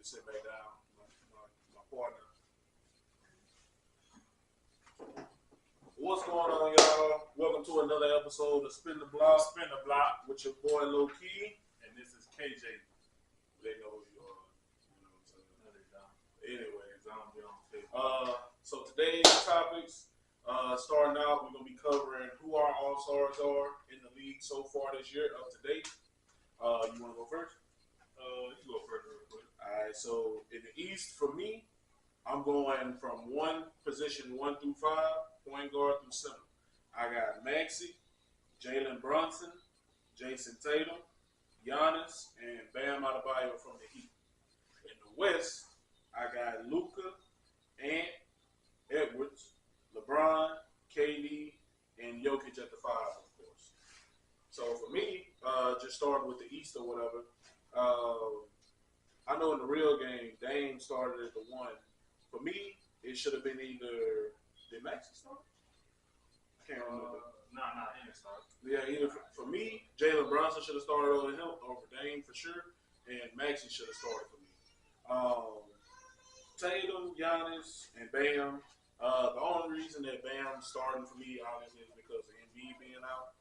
just sit back down. My partner. What's going on, y'all? Welcome to another episode of Spin the Block. Spin the Block with your boy Low Key. And this is KJ. They know who you are. You know what I'm saying? No, they don't. Anyways, I don't be on Facebook. So today's topics, starting out, we're gonna be covering who our all-stars are in the league so far this year, up to date. You wanna go first? You go first real quick. Alright, so in the East, for me, I'm going from position 1 through 5, point guard through center. I got Maxey, Jalen Brunson, Jason Tatum, Giannis, and Bam Adebayo from the Heat. In the West, I got Luka, Ant, Edwards, LeBron, KD, and Jokic at the 5, of course. So for me, just starting with the East or whatever, I know in the real game, Dame started at the 1. For me, it should have been either did Maxey start? I can't remember. Nah, he didn't start. Yeah, either for me, Jalen Brunson should have started over him, over Dame for sure, and Maxey should have started for me. Tatum, Giannis, and Bam. The only reason that Bam starting for me, obviously, is because of Embiid being out.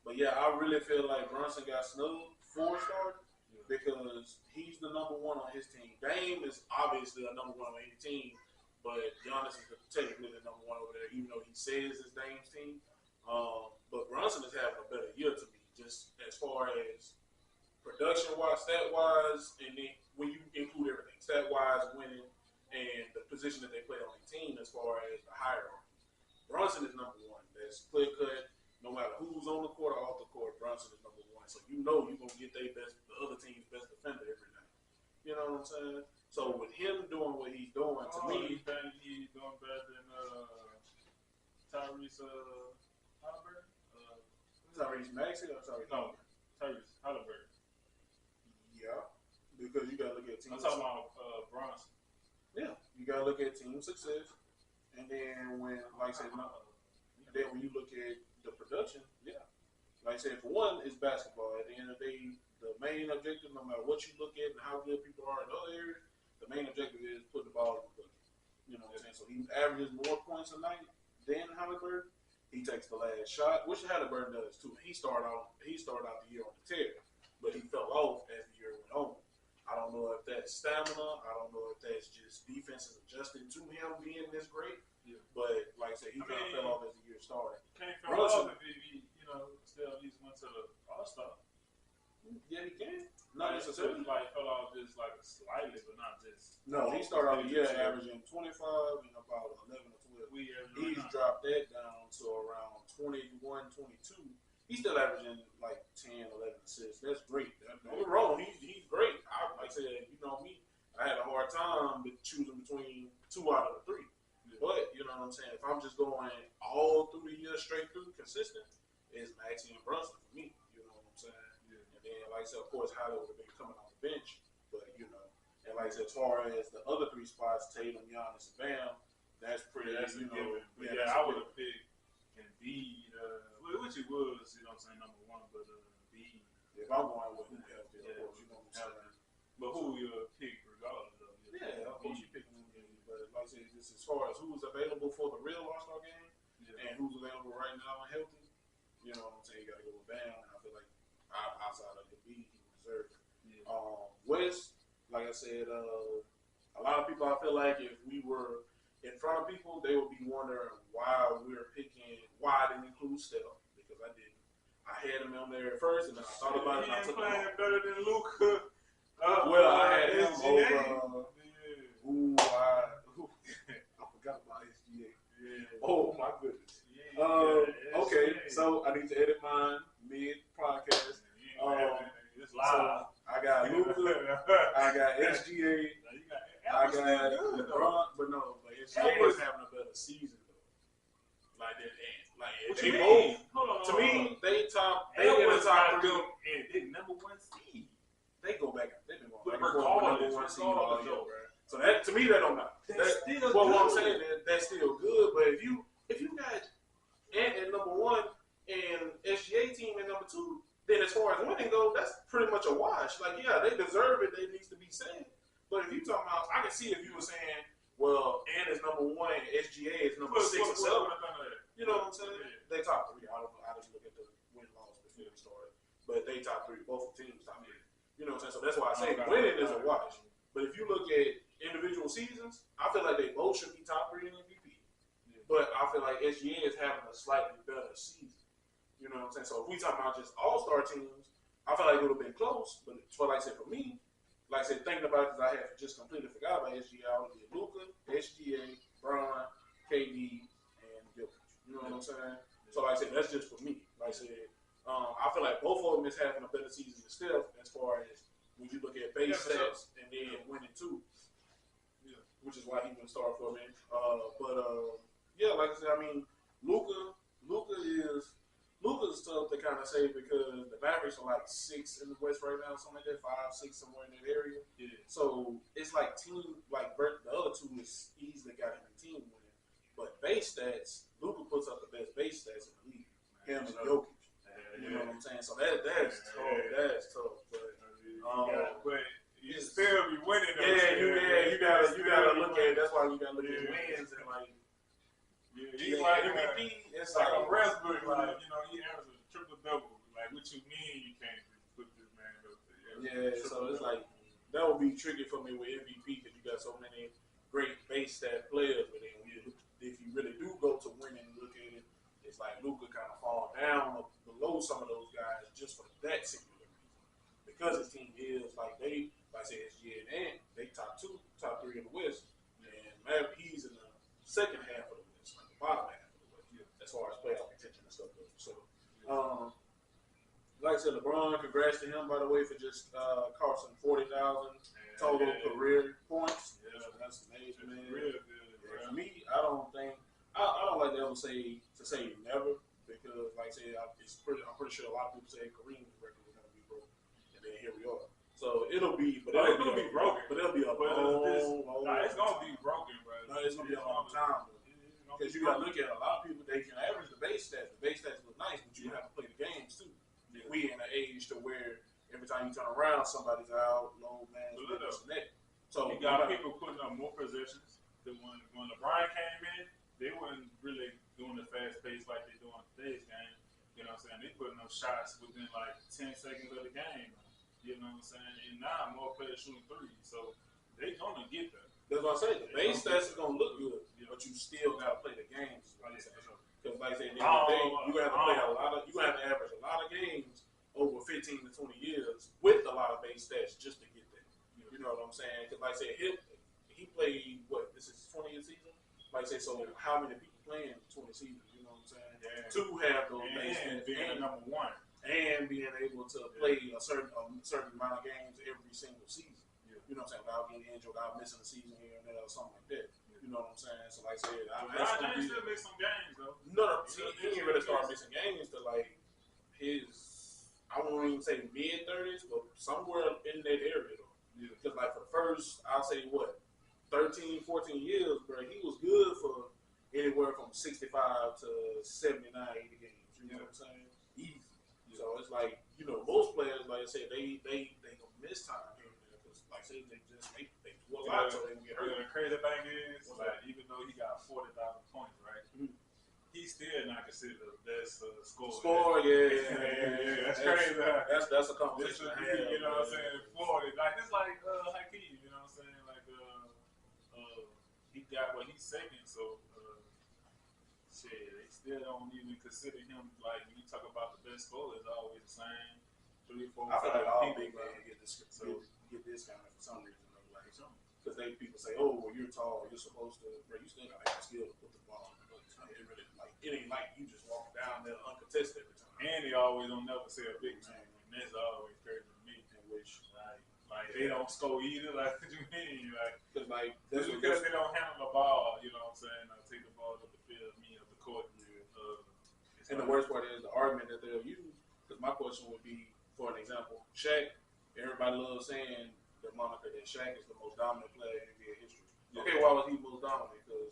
But yeah, I really feel like Brunson got snubbed for starting because he's the number 1 on his team. Dame is obviously a number 1 on any team, but Giannis is technically the number 1 over there, even though he says it's Dame's team. But Brunson is having a better year to me, just as far as production-wise, stat-wise, and then when you include everything, stat-wise, winning, and the position that they play on the team as far as the hierarchy. Brunson is number 1. That's clear-cut. No matter who's on the court or off the court, Brunson is number 1. So you know you're going to get the other team's best defender every night. You know what I'm saying? So with him doing what he's doing, to me, he's doing better than Tyrese Halliburton. Tyrese Maxey or Tyrese? No, Tyrese Halliburton. Yeah, because you got to look at team. I'm talking about Bronson. Yeah, you got to look at team success, and then when, like I said, then when you look at the production, yeah. Like I said, for one, it's basketball. At the end of the day, the main objective, no matter what you look at and how good people are in other areas, the main objective is putting the ball in the bucket. You know what I'm saying? So he averages more points a night than Halliburton. He takes the last shot, which Halliburton does too. He started out the year on the tear, but he fell off as the year went on. I don't know if that's stamina. I don't know if that's just defense is adjusting to him being this great. Yeah. But like I said, he kind of fell off as the year started. Can't fall off if he still at least went to the All-Star. Yeah, he can. Not necessarily. Like fell off just like slightly, but not just. No, he started out the year averaging 25 and about 11 or 12. He's dropped that down to around 21, 22. He's still averaging like 10, 11 assists. That's great. Don't get me wrong. He's great. Like I said, you know me, I had a hard time choosing between 2 out of the 3. Yeah. But, you know what I'm saying, if I'm just going all through the year straight through consistent, it's Maxey and Brunson for me. You know what I'm saying? Yeah. And then, like I said, of course, Holly would have been coming on the bench. But, you know, and like I said, as far as the other 3 spots, Tatum, Giannis, and Bam, that's pretty, that's you know. Yeah, I would have picked Embiid, which he was, you know what I'm saying, number 1, but Embiid. If I'm going with who healthy, of course, you know what I'm saying. But who you pick regardless of? Yeah, of course you pick him. But like I said, just as far as who's available for the real All-Star game and who's available right now and healthy, you know what I'm saying, you got to go with Bam. And I feel like outside of the beat, he deserves it. Yeah. West, like I said, a lot of people, I feel like if we were in front of people, they would be wondering why I didn't include Steph, because I didn't. I had him on there at first, and then I thought about it, and I took him off. Better than Luka. Well, I had him over. I forgot about SGA. Yeah. Oh my goodness. Yeah, okay, so I need to edit mine mid-podcast. It's live. So I got Luka. I got SGA. I got LeBron, but SGA is having a better season though. Like that, they both. To me, they in the top 3. And they number 1 seed. They go back. They've been going back and forth with number 1 seed all year, bro. So that to me, that don't matter. What I'm saying is that's still good. But if you got Ant at number 1 and SGA team at number 2, then as far as winning goes, that's pretty much a wash. Like, yeah, they deserve it. It needs to be said. But if you talking about, I can see if you were saying, well, N is number 1 and SGA is number 6 or 7. You know what I'm saying? Yeah. They top 3. I don't know. I didn't look at the win-loss before we started. But they top 3. Both teams top 3. You know what I'm saying? So that's why I say winning is a wash. But if you look at individual seasons, I feel like they both should be top 3 in MVP. Yeah. But I feel like SGA is having a slightly better season. You know what I'm saying? So if we talking about just all-star teams, I feel like it would have been close. But like I said, for me, like I said, thinking about it because I had just completely forgot about SGA, I would be Luka, SGA, Bron, KD, and Jokic. You know what I'm saying? So like I said, that's just for me. Like I said, I feel like both of them is having a better season than Steph as far as when you look at base stats and then winning too. Yeah. Which is why he went star for me. Yeah, like I said, I mean, Luka's tough to kind of say because the Mavericks are like 6 in the West right now, something like that, 5, 6, somewhere in that area. Yeah. So it's like team, like the other two is easily got him in team winning. But base stats, Luka puts up the best base stats in the league. Him and Jokic. You know what I'm saying? So that's tough. That's tough. But you still be winning. You gotta look at it. That's why you gotta look at wins and like. He's like MVP. It's like a Westbrook. Like he averages a triple double. Like what you mean you can't put this man up there? Yeah. So it's like that would be tricky for me with MVP because you got so many great base stat players. But then if you really do go to winning, look at it. It's like Luka kind of fall down below some of those guys just for that singular reason. Because his team is like I say SGA and Ant, they top 3 in the West, and he's in the second half of the West, like the bottom half of the West, as far as playoff contention and stuff goes. So, like I said, LeBron, congrats to him by the way for just costing 40,000 total career points. Yeah, that's amazing, man. Real good. For me, I don't like to ever say never because, like I said, I'm pretty sure a lot of people say Kareem's record was gonna be broken, and then here we are. So it'll be broken. But it'll be a long time. It's gonna be broken, bro. No, it's gonna be a long time, because you gotta look at a lot of people. They can average the base stats. The base stats look nice, but you have to play the games too. Yeah. We in an age to where every time you turn around, somebody's out, low man, this and that. So you got people putting up more possessions. When LeBron came in, they weren't really doing the fast pace like they do in today's game. You know what I'm saying? They putting up shots within like 10 seconds of the game. You know what I'm saying? And now more players shooting threes, so they gonna get there. That's what I say. The base stats are gonna look good, but you still gotta play the games. Because like I said, you have to play a lot of. You have to average a lot of games over 15 to 20 years with a lot of base stats just to get there. You know what I'm saying? Because like I said, he played what? This is 20th season. Like I said, so how many people playing 20 seasons? You know what I'm saying? Yeah. To have those base stats being number 1. And being able to play a certain amount of games every single season. Yeah. You know what I'm saying? Without getting injured, without missing a season here and there or something like that. Yeah. You know what I'm saying? So like I said, James still miss some games though. No, he didn't really start missing games to like his, I won't even say mid-30s, but somewhere in that area though. Because like for the first, I'll say 13, 14 years, bro, he was good for anywhere from 65 to 79, 80 games. You know what I'm saying? Easy. So it's like, most players, like I said, they gonna miss time here and there because, like I said, they do a lot so they can get hurt. The crazy thing is, even though he got 40,000 points, right? Mm-hmm. He's still not considered the best scorer. That's crazy. That's a conversation. You know what I'm saying? 40, like it's like Hakeem. You know what I'm saying? Like he got he's second, so. Shit, they still don't even consider him like when you talk about the best scorer, it's always the same 3, 4, 5. I feel like all big men get discounted for some reason. Because people say, oh, well, you're tall, you're supposed to, bro, you still got to have skill to put the ball in the place. It ain't like you just walk down there uncontested every time. And they always don't never say a big man, and that's always crazy to me. In which like they don't score either. Like what you mean? Because they don't handle the ball. You know what I'm saying? Take the ball up the field, up the court. And the worst part is the argument that they'll use. Because my question would be, for an example, Shaq. Everybody loves saying the moniker that Shaq is the most dominant player in NBA history. Yeah. Okay, why was he most dominant? Because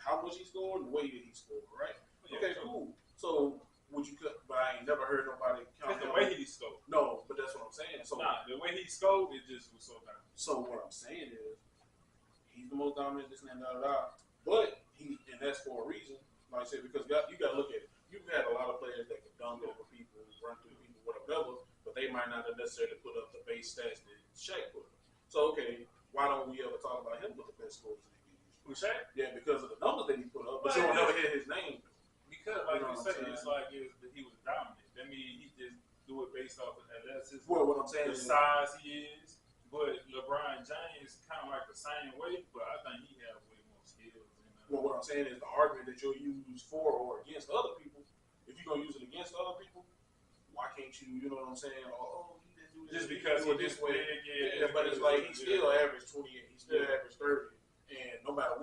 how much he scored and the way that he scored, right? Yeah, okay, cool. So would you cut? But I ain't never heard nobody count It's the him. way he scored. No, but that's what I'm saying. So the way he scored, it just was so down. So what I'm saying is, he's the most dominant. This and that. But and that's for a reason. Like I said, because you got to look at it. You've had a lot of players that can dunk over people, run through people, whatever, but they might not have necessarily put up the base stats that Shaq put up. So okay, why don't we ever talk about him with the best scores in the NBA? Who, Shaq? Yeah, because of the numbers that he put up, but you will never hear his name. Because, like you said, it's like he was dominant. That means he just do it based off of athleticism. Well, what I'm saying the size he is. But LeBron James kind of like the same way, but I think he has way more skills. Well, what I'm saying is the argument that you'll use for or against other people, if you're going to use it against other people, why can't you know what I'm saying? Oh, he didn't do this. Just because he did this way. Yeah, but it's like he still averaged 28. He still averaged 30. And no matter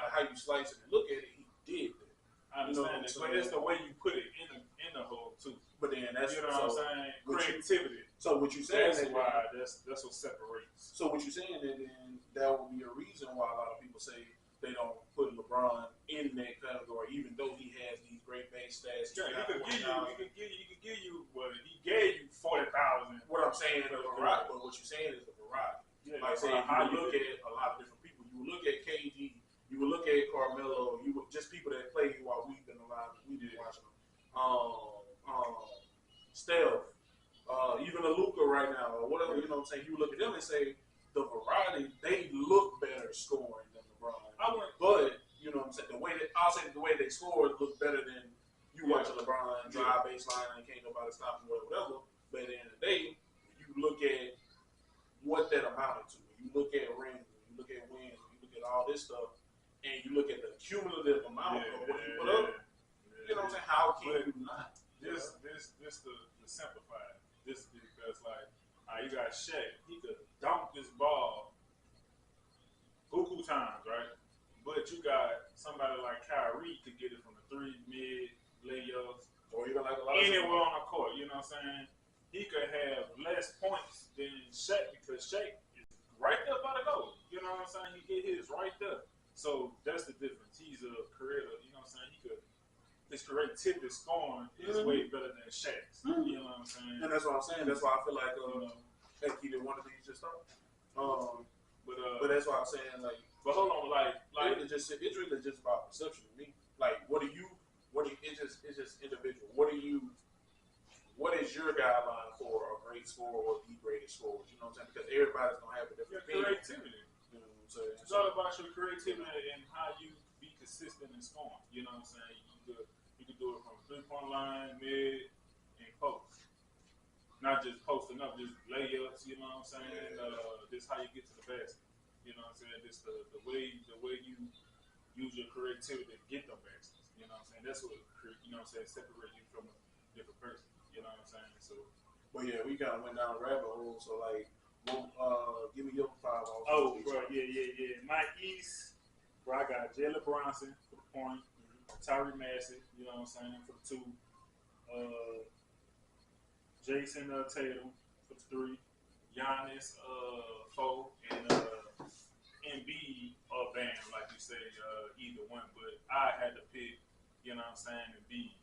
how you slice it and look at it, he did that. I understand that. But it's the way you put it in the hole, too. But then that's what I'm saying. Creativity. So what you saying? That's why that's what separates. So what you saying that then that would be a reason why a lot of people say they don't put LeBron in that category, even though he has these great base stats. Yeah, he could give you what he gave you 40,000. What I'm saying is the variety, but what you're saying is the variety. Yeah, like saying you look at a lot of different people. You would look at KD, you would look at Carmelo, you would just people that played while we've been alive, we've been watching them. Steph, even a Luka right now, or whatever, you know what I'm saying? You look at them and say, the variety, they look better scoring than LeBron. But, you know what I'm saying, the way they score look better than you watching LeBron drive baseline and can't nobody stop him or whatever. But at the end of the day, you look at what that amounted to. You look at rings, you look at wins, you look at all this stuff, and you look at the cumulative amount of what you put up. You know what I'm saying? How can you not? This the simplified. This because like you got Shaq, he could dunk this ball buku times, right? But you got somebody like Kyrie could get it from the 3 mid layups or even like a lot anywhere on the court. You know what I'm saying? He could have less points than Shaq because Shaq is right there by the goal. You know what I'm saying? He get his right there. So that's the difference. He's a creator. You know what I'm saying? His creativity scoring is way better than Shaq's. You know what I'm saying? And that's what I'm saying. That's why I feel like he didn't want to be just start. But that's why I'm saying like. But hold on, like it's really just about perception to me. Like, it's just individual. What is your guideline for a great score or the greatest score? You know what I'm saying? Because everybody's gonna have a different creativity. You know what I'm saying? It's all about your creativity and how you be consistent in scoring. You know what I'm saying? You could do it from 3-point line, mid, and post. Not just posting up, just layups. You know what I'm saying? This how you get to the basket. You know what I'm saying? This the way you use your creativity to get them baskets. You know what I'm saying? That's what separates you from a different person. You know what I'm saying? So. Well, yeah, we kind of went down a rabbit hole. So like, give me your 5. Oh, bro, yeah. My East, bro, I got Jalen Brunson for the point, Tyree Maxey, you know what I'm saying, for the 2, Jason Tatum for the 3, Giannis 4, and Embiid or Bam, like you say, either one. But I had to pick, you know what I'm saying, Embiid.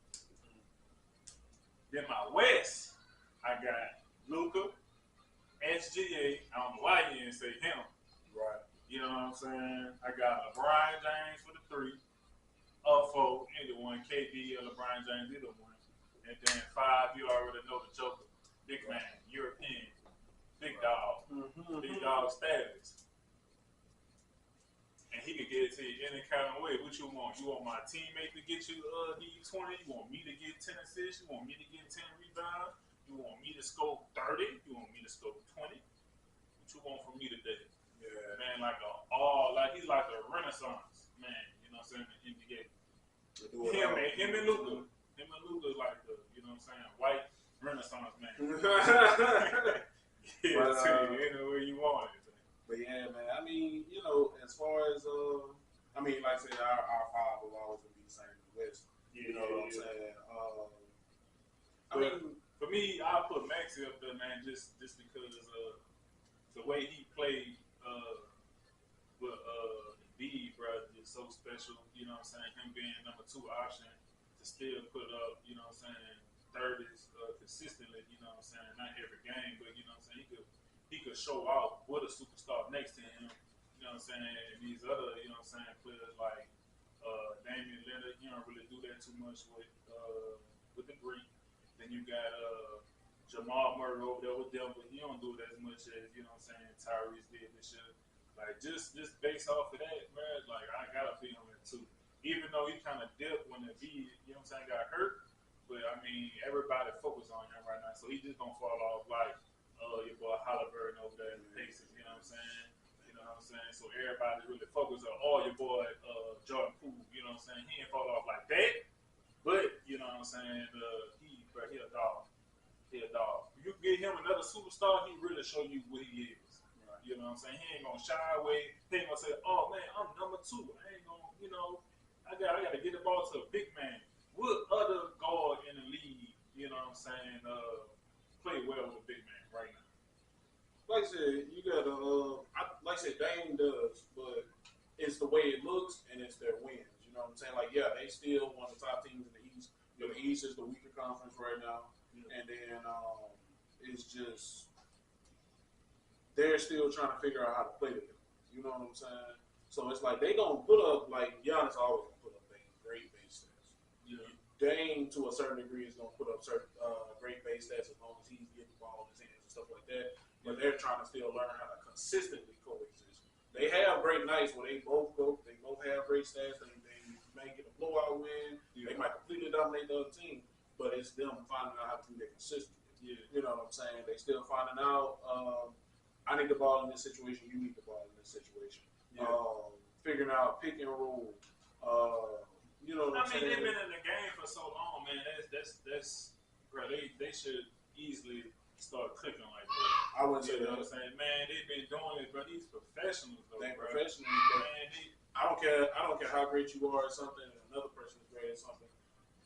Then my West, I got Luka, SGA. I don't know why you didn't say him. Right. You know what I'm saying? I got LeBron James for the 3, 4, either one. KD or LeBron James, either one. And then 5, you already know the Joker. Big man, European, big dog, big dog status. And he could get it to you any kind of way. What you want? You want my teammate to get you 20? You want me to get 10 assists? You want me to get 10 rebounds? You want me to score 30? You want me to score 20? What you want from me today? Yeah. Man, he's like a renaissance man, you know what I'm saying, in the NBA. Him and Luka. Him and Luka is like the, you know what I'm saying, white renaissance man. Yeah, any way you want it. But yeah, man, I mean, you know, as far as, like I said, our 5 will always be the same in the West. Yeah, you know what I'm saying? For me, I'll put Maxey up there, man, just because the way he played with Embiid, bro, is so special. You know what I'm saying? Him being number 2 option to to still put up, you know what I'm saying, 30s consistently, you know what I'm saying, not every game, but you know what I'm saying, he could show out with a superstar next to him, you know what I'm saying, and these other, you know what I'm saying, players like Damian Lillard, he don't really do that too much with the Greek. Then you got Jamal Murray over there with Denver. He don't do it as much as, you know what I'm saying, Tyrese did this year. Like, just based off of that, man, like, I got to be on that too. Even though he kind of dipped when the B, you know what I'm saying, got hurt. But, I mean, everybody focus on him right now. So he just going to fall off like your boy Halliburton over there in the Pacers, you know what I'm saying? You know what I'm saying? So everybody really focus on, your boy Jordan Poole, you know what I'm saying? He ain't fall off like that. But, you know what I'm saying, he a dog. He a dog. If you get him another superstar, he really show you what he is. Right. You know what I'm saying? He ain't gonna shy away. He ain't gonna say, "Oh man, I'm number 2. I ain't gonna, I gotta get the ball to a big man." What other guard in the league, you know what I'm saying, play well with a big man right now? Like I said, you got like I said, Dame does, but it's the way it looks and it's their wins. You know what I'm saying? Like, yeah, they still one of the top teams in the East. You know, the East is the weaker conference right now, and then it's just they're still trying to figure out how to play together. You know what I'm saying? So it's like they gonna put up, like Giannis always gonna put up great base stats. Yeah. Dame to a certain degree is gonna put up certain great base stats as long as he's getting the ball in his hands and stuff like that. But they're trying to still learn how to consistently coexist. They have great nights where they both have great stats. They may get a blowout win. Yeah. They might completely dominate the other team, but it's them finding out how to do that consistently. Yeah. You know what I'm saying? They still finding out. I need the ball in this situation. You need the ball in this situation. Yeah. Figuring out pick and roll. You know what I'm saying? They've been in the game for so long, man. That's bro. They should easily start clicking like that. I wouldn't say that. You know what I'm saying? Man, they've been doing it, but these professionals, though, they're bro. Professionals, man. I don't care how great you are at something, and another person is great at something.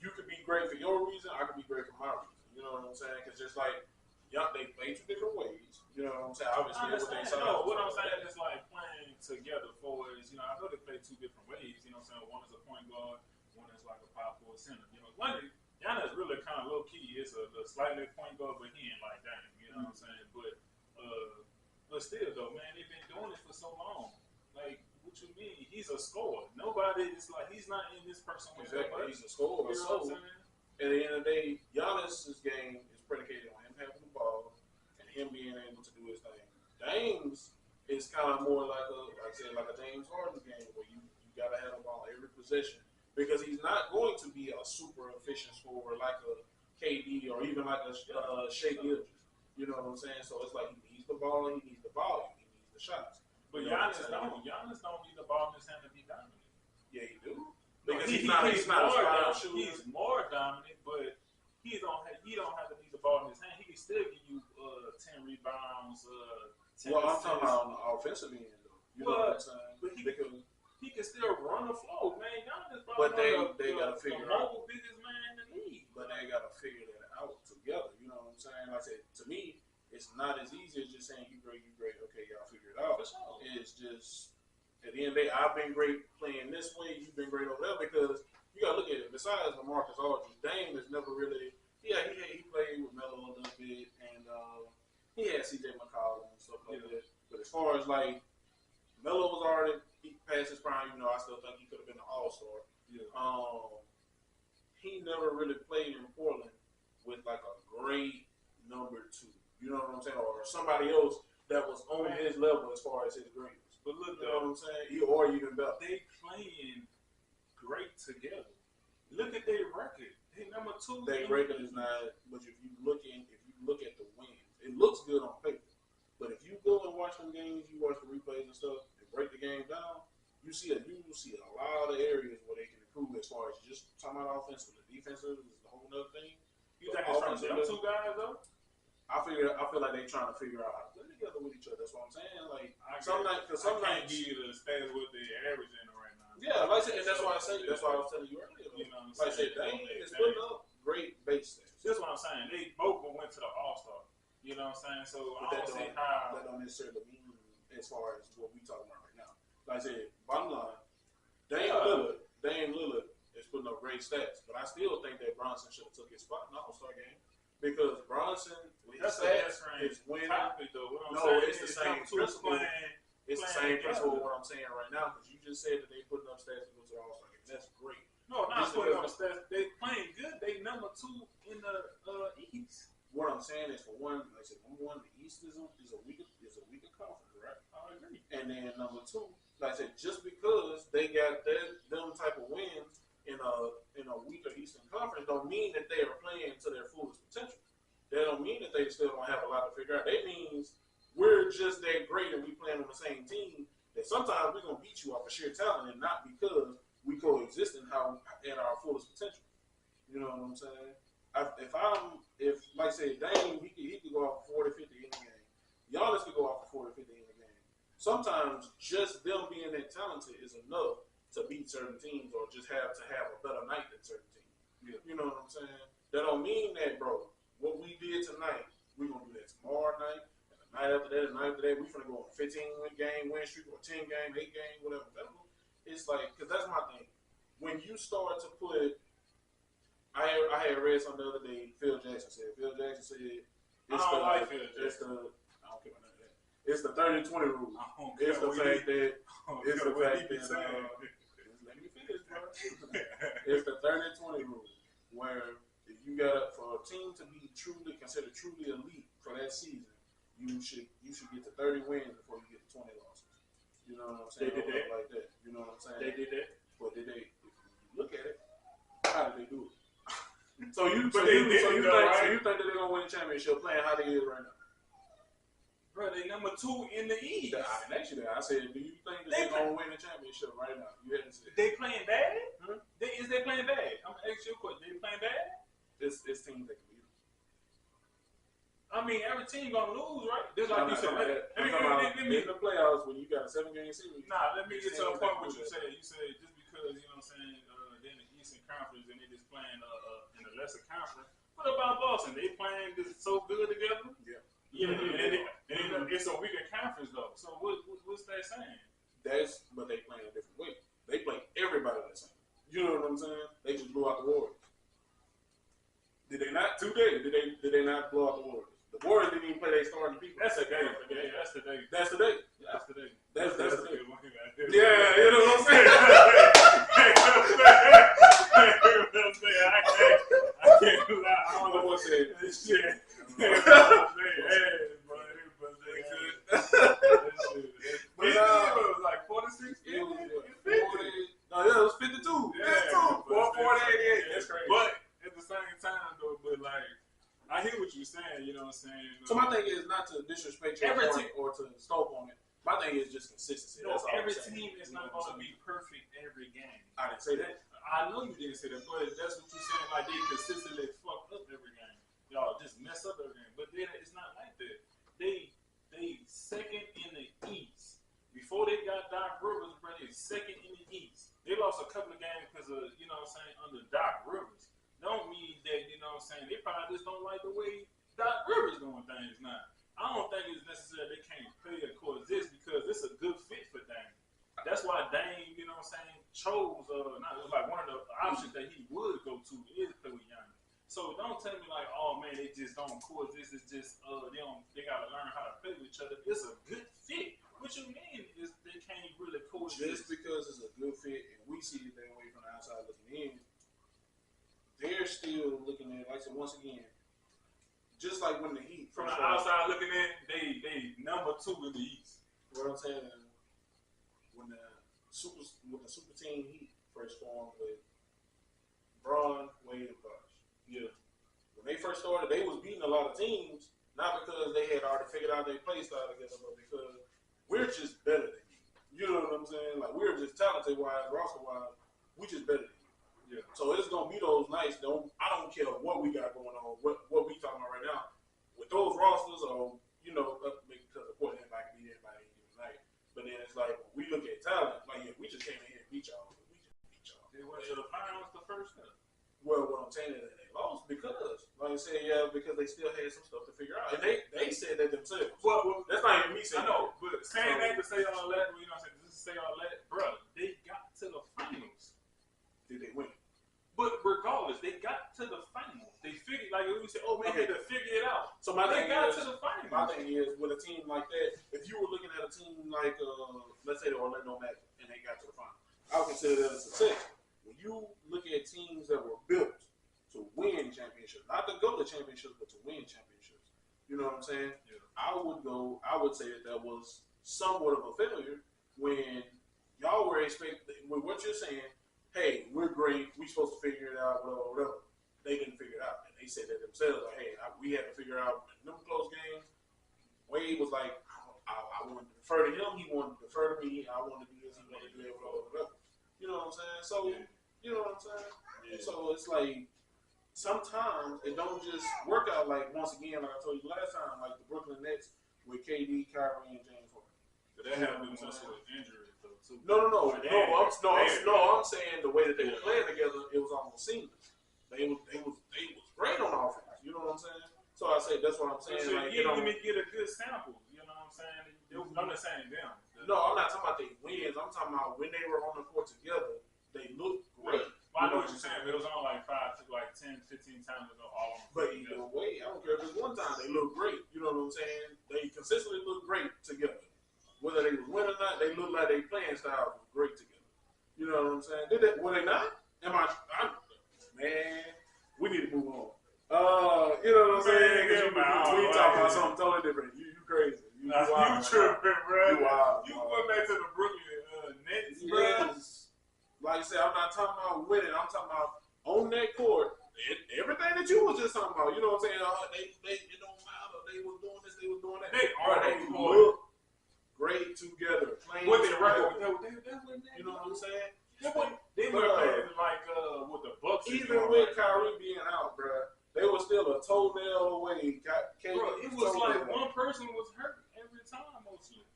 You could be great for your reason. I could be great for my reason. You know what I'm saying? Because just like they play 2 different ways. You know what I'm saying? Obviously, what I'm saying is like playing together forwards. You know, I know they play 2 different ways. You know what I'm saying? One is a point guard, one is like a power forward center. You know, Giannis really kind of low key. It's a slightly point guard, but he ain't like that. You know what I'm saying? But still though, man, they've been doing it for so long. Like, what you mean? He's a scorer. Nobody is like he's not in this person with exactly. He's a scorer. You know what I'm saying? At the end of the day, Giannis's game is predicated on him having the ball and him being able to do his thing. Dame's is kind of more like a James Harden game where you gotta have the ball every possession because he's not going to be a super efficient scorer like a KD or even like a Shea Gilgeous. You know what I'm saying? So it's like he needs the ball, he needs the volume, he needs the shots. But Giannis don't need the ball in his hand to be dominant. Yeah, he do. Because he's not a shooter. He's more dominant, but he don't have to need the ball in his hand. He can still give you 10 rebounds, 10 well, I'm talking about on the offensive end, though. You know what I'm saying? But he can still run the floor, man. Giannis but they got to figure out the biggest man in the league. But they got to figure that out together. You know what I'm saying? Like I said, to me, it's not as easy as just saying you great. Okay, y'all figure it out. Sure. It's just at the end of the day, I've been great playing this way. You've been great over there because you got to look at it. Besides LaMarcus Aldridge, Dame has never really. Yeah, he played with Melo a little bit, and he had CJ McCollum and stuff like that. But as far as like Melo was already past his prime, you know, I still think he could have been an all-star. Yeah. He never really played in Portland with like a great number 2. You know what I'm saying? Or somebody else that was on his level as far as his greatness. But look, you know what I'm saying? Or even better. They playing great together. Look at their record. They number 2. Their record is not. But if you look at the wins, it looks good on paper. But if you go and watch them games, you watch the replays and stuff, and break the game down, you see a lot of areas where they can improve as far as just talking about offensive. The defensive is a whole other thing. You think it's from them 2 guys though? I feel like they're trying to figure out how to play together with each other. That's what I'm saying. Like some nights, I can't give you the stats what they averaging right now. Yeah, like I said, and that's why I say that's why I was telling you earlier. You know what I'm like saying? I said, Dame is putting up great base stats. That's what I'm saying. They both went to the All-Star. You know what I'm saying? So I don't see how that don't necessarily mean as far as what we talking about right now. Like I said, bottom line, Dame Lillard, as is putting up great stats. But I still think that Bronson should have took his spot in the All-Star game because Bronson, with his stats, is winning. No, it's the same principle. It's the same principle of what I'm saying right now because you just said that they putting up stats to go to the All-Star game. That's great. No, not putting up stats. They playing good. They number 2 in the East. What I'm saying is, for one, like I said, number 1, the East is a weaker conference, right? I agree. And then number 2, like I said, just because they got them type of wins in a weaker Eastern Conference, don't mean that they are playing to their fullest potential. That don't mean that they still don't have a lot to figure out. That means we're just that great and we playing on the same team. That sometimes we're gonna beat you off of sheer talent and not because we coexist in at our fullest potential. You know what I'm saying? If like say Dame, he could go off 40, 50 in the game. Giannis could go off 40, 50 in the game. Sometimes just them being that talented is enough to beat certain teams or just have a better night than certain teams. Yeah. You know what I'm saying? That don't mean that, bro. What we did tonight, we're gonna do that tomorrow night, and the night after that, we finna go on a 15-game win streak or 10-game, 8-game, whatever. It's like, cause that's my thing. When you start to put I had read something the other day. Phil Jackson said. I don't like Phil Jackson. I don't care about none of that. It's the 30-20 rule. It's the fact that. Let me finish, bro. It's the 30-20 rule, where if you got for a team to be considered truly elite for that season, you should get to 30 wins before you get to 20 losses. You know what I'm saying? They did that. Like that. You know what I'm saying? They did that. But did they? If you look at it, how did they do it? So you think that they're gonna win the championship playing how they is right now? Bro, they number 2 in the East. I didn't ask you that. I said, do you think that they're gonna win the championship right now? You hadn't said. They playing bad? Huh? Is they playing bad? I'm gonna ask you a question. They playing bad? It's teams that can beat them. I mean, every team gonna lose, right? Just like you said. In the playoffs when you got a 7-game series. Nah, let me get to a point what you said. You said just because, you know what I'm saying, they're in the Eastern Conference and they just playing in the lesser conference. What about Boston? They playing just so good together? Yeah. And it's a weaker conference though. So what's that saying? But they playing a different way. They play everybody the same. You know what I'm saying? They just blew out the Warriors. Did they not today? Did they not blow out the Warriors? The Warriors didn't even play their starting people. That's a game. Yeah, that's the day. That's the day. That's the day. That's the day. Yeah, you know what I'm saying? I can't lie. I don't know what to say. Shit. But it was like 46. It was 52. Yeah, 448. That's crazy. But at the same time, though, like, I hear what you're saying. You know what I'm saying? So my thing is not to disrespect your opponent or to stoke on it. My thing is just consistency. No, every team is not going to be perfect every game. I didn't say that. I know you didn't say that, but that's what you're saying. Like, they consistently fuck up every game. Y'all just mess up every game. But then it's not like that. They second in the East. Before they got Doc Rivers, bro, they second in the East. They lost a couple of games because of, you know what I'm saying, under Doc Rivers. Don't mean that, you know what I'm saying, they probably just don't like the way Doc Rivers doing things now. I don't think it's necessary they can't play or coexist because it's a good fit for Dame. That's why Dame, you know what I'm saying, chose like one of the options that he would go to is play with Giannis. So don't tell me like, oh man, they just don't coexist. It's just they gotta learn how to play with each other. It's a good fit. What you mean is they can't really coexist? Just because it's a good fit and we see it that way from the outside looking in, they're still looking at it, like I said, once again, just like when the Heat from the outside looking in, they number 2 in the East. What I'm saying, when the super team Heat first formed with Braun, Wade, and Bosh. Yeah. When they first started, they was beating a lot of teams, not because they had already figured out their play style together, but because we're just better than you. You know what I'm saying? Like, we're just talented wise, roster wise, we just better than you. Yeah. So it's gonna be those nights. I don't care what we got going on, what we talking about right now. With those rosters, or because of course anybody can beat anybody any given night. But then it's like when we look at talent, like yeah, we just came in here and beat y'all. We just beat y'all. They went to the finals the first time. Well, what I'm saying is that they lost because, like I said, because they still had some stuff to figure out, and they said that themselves. Well, that's not even me saying. I know, but saying that to say all that, you know what I'm saying? Just to say all that, bro, they got to the finals. Did they win? saying is, with a team like that, if you were looking at a team like, let's say the Orlando Magic, and they got to the final, I would consider that a success. When you look at teams that were built to win championships, not to go to championships, but to win championships, you know what I'm saying? Yeah. I would say that was somewhat of a failure when y'all were expecting, with what you're saying, hey, we're great, we supposed to figure it out, whatever. They didn't figure it out. And they said that themselves, like, hey, we had to figure out in them close games. Wade was like, I wanted to defer to him, he wanted to defer to me, I wanted to do this, he wanted to do that, whatever. You know what I'm saying? So, you know what I'm saying? Yeah. So it's like, sometimes it don't just work out like, once again, like I told you last time, like the Brooklyn Nets with KD, Kyrie, and James Harden. But that happened with injuries though too. No. I'm saying the way that they were playing together, it was almost seamless. They was great on offense. You know what I'm saying? So I say that's what I'm saying. So like, let me get a good sample. You know what I'm saying? I'm not saying them. No, I'm not talking about their wins. I'm talking about when they were on the court together, they looked great. Well, I know what you're saying, but it was on like 10, 15 times ago. But either way, I don't care if it's one time, they look great. You know what I'm saying? They consistently look great together. Whether they was winning or not, they look like their playing styles was great together. You know what I'm saying? Were they not? Man, we need to move on. You know what I'm saying? We talking about something totally different. You crazy. You wild. You tripping, bro. You wild. You went back to the Brooklyn Nets, bro. Yes. Like I said, I'm not talking about winning. I'm talking about on that court. Everything that you was just talking about. You know what I'm saying? It don't matter. They was doing this. They was doing that. They look great together. Playing what they record? You know what I'm saying? They were playing like with the Bucks. Even with Kyrie being out, bro, they were still a toenail away. Bro, it was like one person was hurt every time mostly.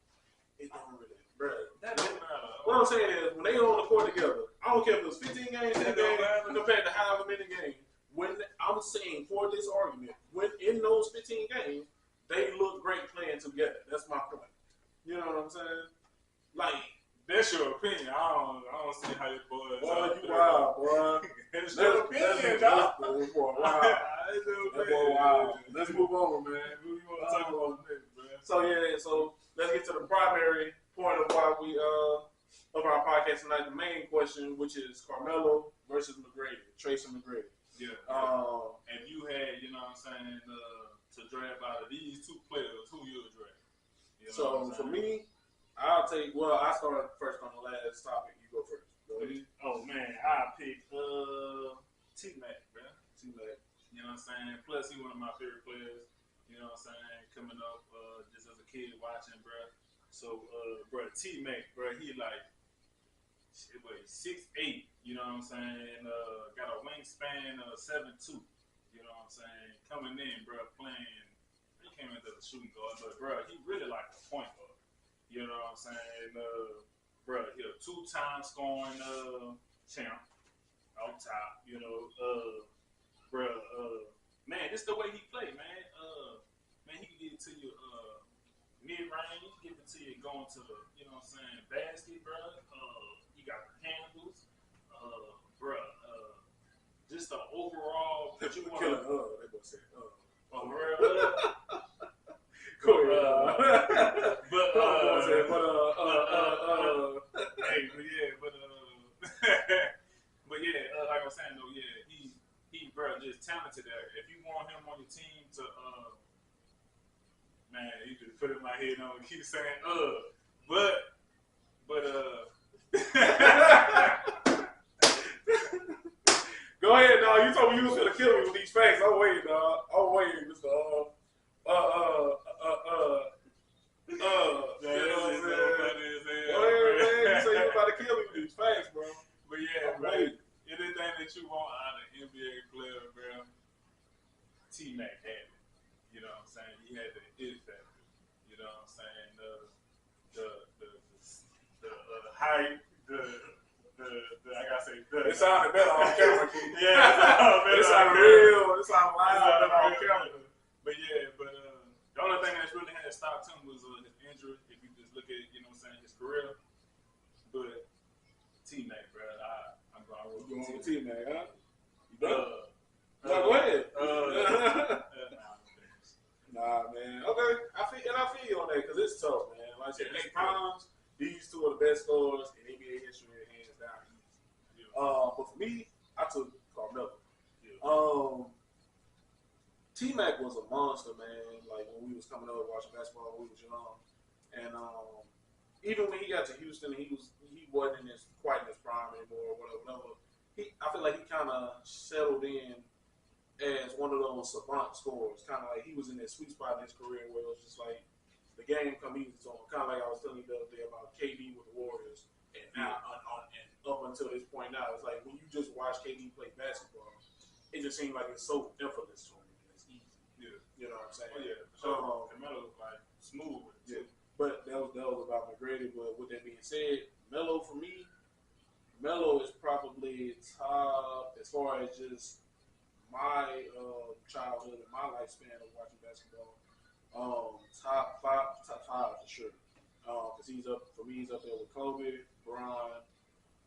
It don't really, bro. That don't matter. What I'm saying is, when they on the court together, I don't care if it was 15 games, 10 games, compared to however many games. When I'm saying for this argument, when in those 15 games, they look great playing together. That's my point. You know what I'm saying? Like. That's your opinion. I don't see how your boys. Boy, you wild, boy. That's your opinion, dog. That's boy wild. Let's move on, man. Who you want to talk about next, man? So let's get to the primary point of why we of our podcast tonight. The main question, which is Carmelo versus McGrady, Tracy McGrady. Yeah. If you had, you know what I'm saying, to draft out of these two players, who you would draft? You know so for me. I started first on the last topic. You go first. Go ahead. Oh, man. I pick T-Mac, bro. T-Mac. You know what I'm saying? Plus, he's one of my favorite players. You know what I'm saying? Coming up just as a kid watching, bro. So, bro, T-Mac, bro, he like 6'8", you know what I'm saying? Got a wingspan of 7'2", you know what I'm saying? Coming in, bro, playing. He came into the shooting guard, but, bro, he really like a point guard. You know what I'm saying? Bro, he a 2-time scoring champ out top. You know, bro, man, this the way he play, man. Man, he can get it to you mid-range, he can get it to you going to the, you know what I'm saying, basket, bro. He got the handles, bro. Just the overall. That you want to they gonna say, bro. Cool. Like I was saying though, yeah, he bro, just talented there. If you want him on your team to, man, you just put it in my head on. Keep saying, but. Go ahead, dog. You told me you was gonna kill me with these facts. I'm waiting, dog. I'm waiting, Mr. You say you about to kill me with these facts, bro. But yeah, bro, anything that you want out of an NBA player, bro, T-Mac had it. You know what I'm saying? He had the it factor. You know what I'm saying? The height, I gotta say it sounded better on camera, kid. Yeah, it sounded real. It sounded loud on camera. But yeah, the only thing that's really had stopped him was his injury. If you just look at, you know what I'm saying, his career. But T-Mac, bro, I'm going with T-Mac, huh? You done? No, go ahead. Nah, man. Okay, I feel you on that because it's tough, man. Like I said, Yeah, they primes. These two are the best scorers in NBA history, hands down. Easy. Yeah. But for me, I took Carmelo. Yeah. T Mac was a monster, man. Like when we was coming up watching basketball when we was young, and even when he got to Houston, he wasn't quite in his prime anymore. Whatever. I feel like he kind of settled in as one of those savant scorers. Kind of like he was in that sweet spot in his career where it was just like the game come easy to him. Kind of like I was telling you the other day about KD with the Warriors, and now and up until this point now, it's like when you just watch KD play basketball, it just seems like it's so effortless to him. It's easy. Yeah. You know what I'm saying? Oh yeah. So Carmelo was like smooth with it too. Yeah. But that was about McGrady. But with that being said, Melo for me, Melo is probably top as far as just my childhood and my lifespan of watching basketball. Top five for sure. Because he's up for me. He's up there with Kobe, Bron,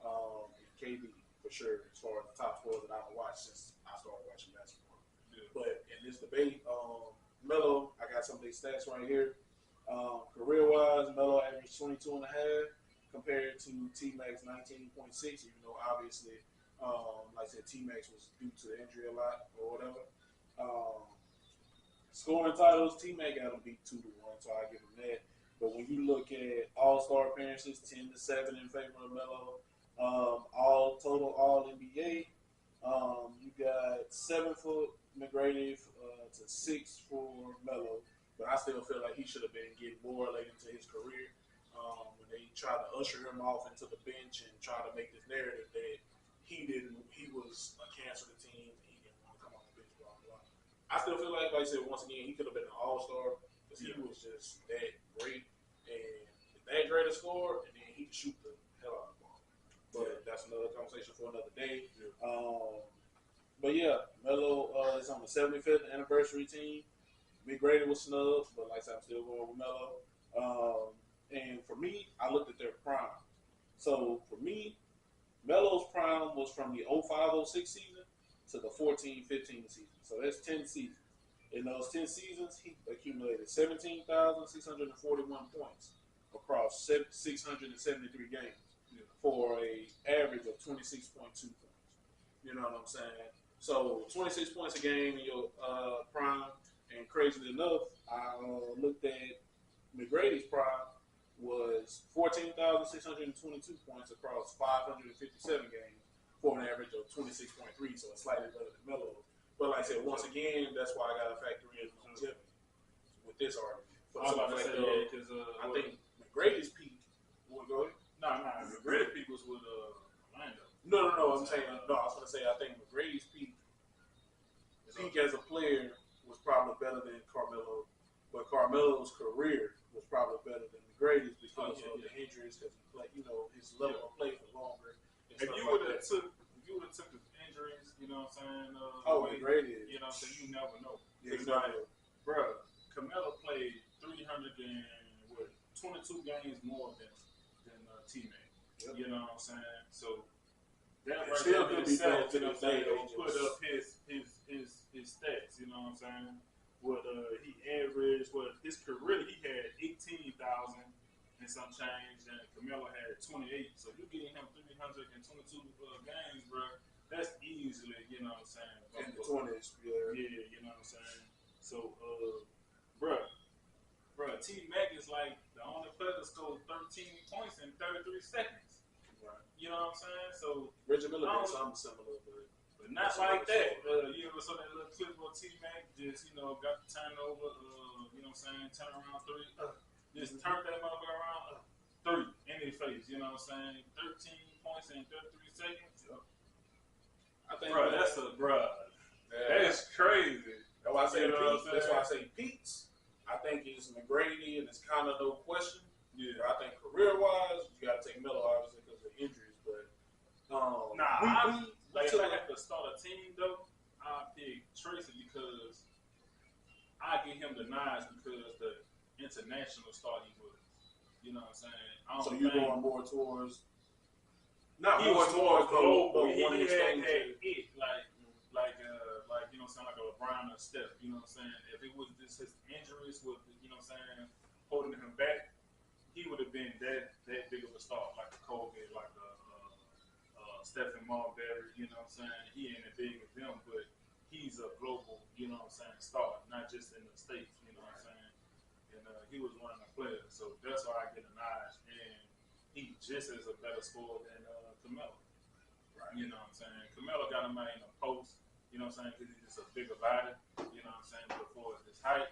and KD for sure. As far as the top four that I've watched since I started watching basketball. Yeah. But in this debate, Melo, I got some of these stats right here. Career-wise, Melo averaged 22 and a half compared to T-Mac's 19.6, even though obviously, like I said, T-Max was due to the injury a lot or whatever. Scoring titles, T-Mac got him beat 2-1, so I give him that. But when you look at All-Star appearances, 10-7 in favor of Melo. All NBA, you got 7 for McGrady to 6 for Melo. But I still feel like he should have been getting more late into his career when they tried to usher him off into the bench and try to make this narrative that he was a cancer to the team and he didn't want to come off the bench, blah, blah, blah. I still feel like I said, once again, he could have been an all-star because he was just that great and that great a scorer, and then he could shoot the hell out of the ball. But that's another conversation for another day. But yeah, Melo is on the 75th anniversary team. McGrady was snubbed, but like I said, I'm still going with Melo. And for me, I looked at their prime. So for me, Melo's prime was from the 05-06 season to the 14-15 season. So that's 10 seasons. In those 10 seasons, he accumulated 17,641 points across 673 games for an average of 26.2 points. You know what I'm saying? So 26 points a game in your prime. And crazy enough, I looked at McGrady's prime was 14,622 points across 557 games for an average of 26.3, so it's slightly better than Melo. But like I said, once again, that's why I got to factor in longevity with this argument. I think McGrady's peak. Go ahead. No, McGrady's peak was with Orlando. No. I was going to say I think McGrady's peak as a player was probably better than Carmelo, but Carmelo's career was probably better than McGrady's because of the injuries, because his level of play for longer. If you would have took his injuries, you know what I'm saying? McGrady. You know what I'm saying? You never know. Yeah, it's like, bro, Carmelo played 22 games more than T-Mac. Yep. You know what I'm saying? So that right there in itself, you know what I'm saying, put up his stats, you know what I'm saying? What he averaged, his career, he had 18,000 and some change, and Carmelo had 28. So you getting him 322 games, bro. That's easily, you know what I'm saying? In the 20s, yeah. Yeah, you know what I'm saying? So, bro, T-Mac is like the only player that scored 13 points in 33 seconds. Right. You know what I'm saying? So Reggie Miller did something similar, but not like that. So that little clip of T-Mac just, got the turnover, you know what I'm saying, turn around three, just turn that motherfucker around, three in his face, you know what I'm saying? 13 points in 33 seconds. Yep. I think that's crazy. That's why I say peaks. That's why I say peaks. I think it's McGrady, and it's kind of no question. Yeah. But I think career-wise, you got to take Melo, obviously, because of injuries. But if I have to start a team, though, I'll pick Tracy because I get him the nines because the international start he was. You know what I'm saying? So you're going more towards... He was more global. He had it, like you know know what I'm saying, like a LeBron or Steph, you know what I'm saying? If it was just his injuries with, you know what I'm saying, holding him back, he would have been that big of a star, like a Kobe, like a Stephen Marbury, you know what I'm saying? He ain't as big as them, but he's a global, you know what I'm saying, star, not just in the States, you know what I'm saying? And he was one of the players, so that's why I get a nod. And he just is a better scorer than Carmelo. Right. You know what I'm saying? Carmelo got him out in the post, you know what I'm saying, because he's just a bigger body, you know what I'm saying, before his height.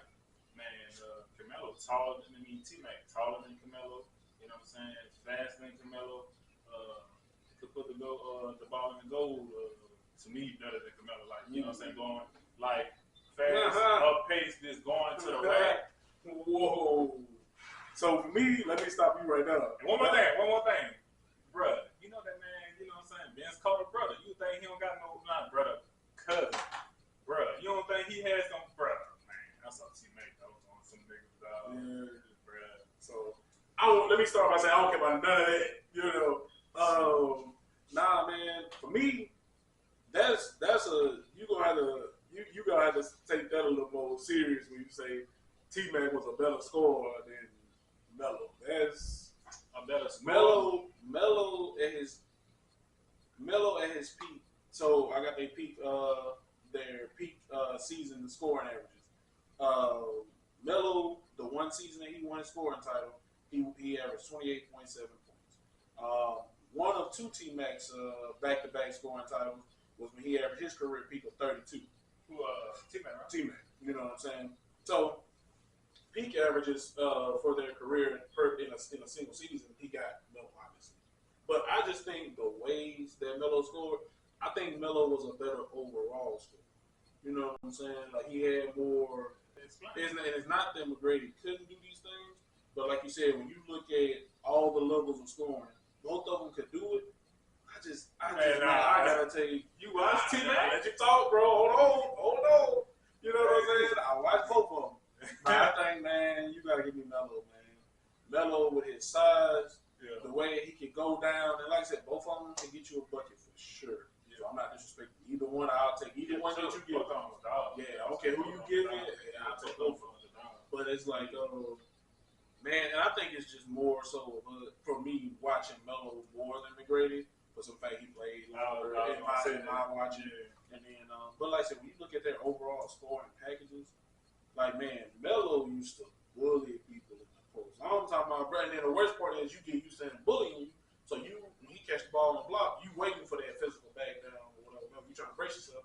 Man, Carmelo taller than T-Mac, taller than Carmelo, you know what I'm saying, faster than Carmelo. Could put the ball in the goal, to me, better than Carmelo. Like, you know what I'm saying, going like fast, up pace, just going to the rack. Whoa. So for me, let me stop you right now. And one more thing. Bruh, you know that man, you know what I'm saying, Vince Carter brother. You think he don't got no, not brother, cousin. Bruh, you don't think he has some brother. Man, that's how T-Mac though on some niggas, dog. Yeah. Bruh. So, let me start by saying I don't care about none of that, you know. Nah, man. For me, that's you gonna have to take that a little more serious when you say T-Mac was a better scorer than Melo. That's a better scorer. Melo at his peak. So I got their peak season scoring averages. Melo, the one season that he won his scoring title, he averaged 28.7 points. One of two T-Macs back-to-back scoring titles was when he averaged his career peak of 32. T-Mac, right? T-Mac, you know what I'm saying? So, peak averages for their career in a single season, he got Melo, obviously. But I just think the ways that Melo scored, I think Melo was a better overall scorer. You know what I'm saying? Like, he had more. It's not that McGrady couldn't do these things, but like you said, when you look at all the levels of scoring, both of them could do it. I gotta tell you, you watch T-Mac? Let you talk, bro. Hold on. You know what I'm saying? I watched both of them. But I think, man, you gotta give me Melo, man. Melo with his size, the way he can go down, and like I said, both of them can get you a bucket for sure. So I'm not disrespecting either one. I'll take either one that you give. Yeah, okay, who you give it, I'll take both of them. But it's like, man, and I think it's just more so for me watching Melo more than McGrady for some fact he played longer in my watching. And then, but like I said, when you look at their overall scoring packages, like, man, Melo used to bully people in the post. I'm talking about, bro. And then the worst part is you get used to him bullying you. So when he catch the ball on the block, you waiting for that physical back down or whatever. You trying to brace yourself.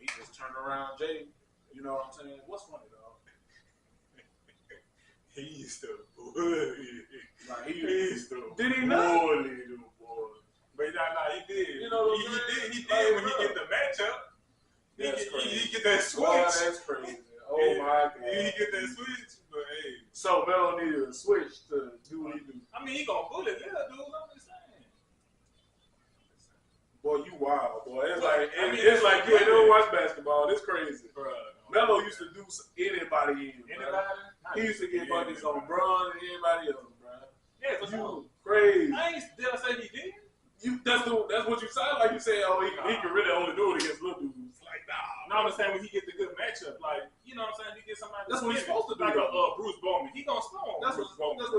He just turn around, Jay. You know what I'm saying? What's funny, dog? He used to bully. Like, he used to did he bully them boys. But he did. You know what he did when he get the matchup. He get that switch. Boy, that's crazy. Oh my God. He get that switch, but hey. So Melo needed a switch to do what he do. I mean, he gonna bully little dudes. I'm just saying. Boy, you wild, boy. It's like you ain't never watch basketball. It's crazy. Melo used to do anybody in. Anybody? He used to get buckets on Bron and anybody else, bro. Yeah, for sure. Crazy. Did I say he did? That's what you sound like. You say, oh, he can really only do it against little dudes. Like, nah. No, I'm just saying when he get the good matchup, like, you know what I'm saying? He get somebody. That's what he's supposed to do. Like Bruce Bowman. He gonna score. That's what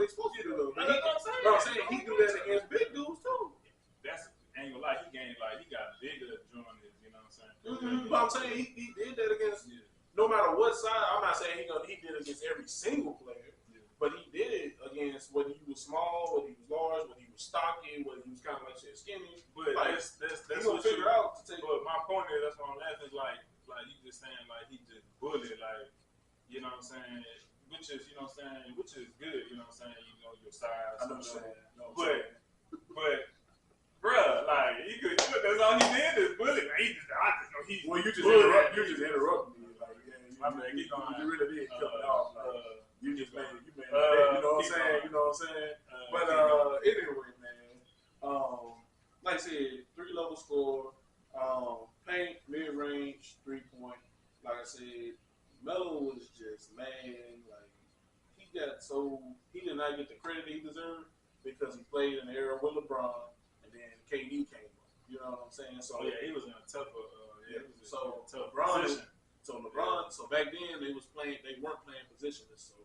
he's supposed to do, though. You know what I'm saying? But I'm saying he do that against big dudes, too. That's, ain't gonna lie, he gained, like, he got bigger during this, you know what I'm saying? Mm-hmm. But I'm saying he did that against, no matter what side. I'm not saying he did it against every single player. But he did it against whether he was small, whether he was large, whether he was stocky, whether he was kind of like skinny. But like, that's what figure out to take. But my point is, that's why I'm laughing. Like you just saying, like he just bullied, like, you know what I'm saying, which is, you know what I'm saying, which is good, you know what I'm saying, you know your size. I know what I'm saying. But bruh, like he could, that's all he did is bully. Like, well, you just interrupted me. Like, you really did cut me off. Like, you just made it. You know what I'm saying? You know what I'm saying? But anyway, man. Like I said, 3-level score, paint, mid range, 3-point. Like I said, Melo was just, man, like he did not get the credit he deserved because he played in the era with LeBron, and then KD came up. You know what I'm saying? So he was in a tougher. So tough LeBron position. So LeBron, so back then they weren't playing positionless. So